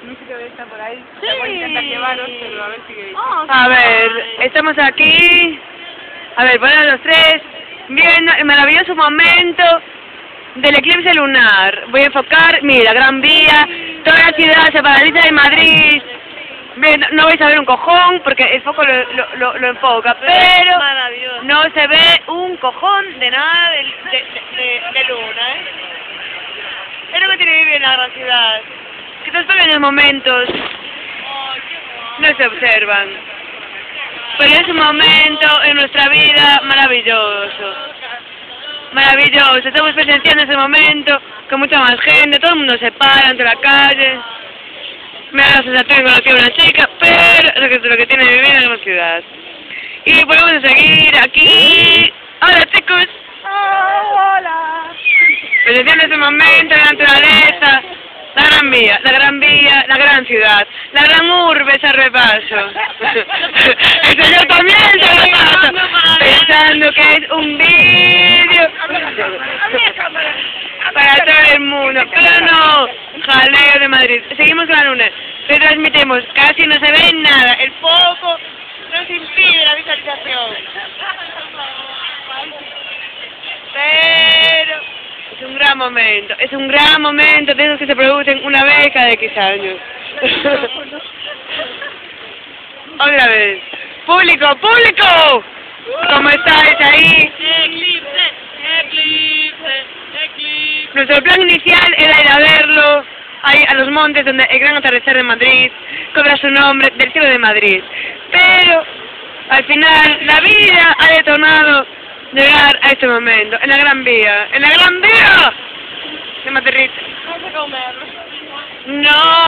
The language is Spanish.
música debe estar por ahí. Sí. La voy a intentar llevaros, pero a ver si... A ver, estamos aquí. A ver, ponen los tres. Viendo el maravilloso momento del eclipse lunar. Voy a enfocar, mira, Gran Vía, toda la ciudad se paraliza de Madrid. Bien, no vais a ver un cojón porque el foco lo enfoca, pero no se ve un cojón de nada de luna, ¿eh? Es lo que tiene que vivir en la gran ciudad. Que estos pequeños momentos no se observan. Pero es un momento en nuestra vida maravilloso. Maravilloso. Estamos presenciando ese momento con mucha más gente, todo el mundo se para ante la calle. Me da la sensación de que una chica, pero es lo que tiene que vivir en la ciudad. Y podemos seguir aquí. Hola chicos. Hola. Presenciando ese momento de la naturaleza. La Gran Vía, la gran ciudad, la gran urbe se repaso. El señor también se repasa, pensando que es un vídeo para todo el mundo, pero no, jaleo de Madrid. Seguimos con la luna, retransmitimos, casi no se ve nada, el foco nos impide la visualización. Pero... es un gran momento de esos que se producen una vez cada X años. Otra vez. ¡Público, público! ¿Cómo estáis ahí? ¡Eclipse! Nuestro plan inicial era ir a verlo ahí a los montes donde el gran atardecer de Madrid cobra su nombre del cielo de Madrid. Pero al final la vida ha detonado llegar a este momento, en la Gran Vía, ¡en la Gran Vía! De Madrid. Vamos a comer. No.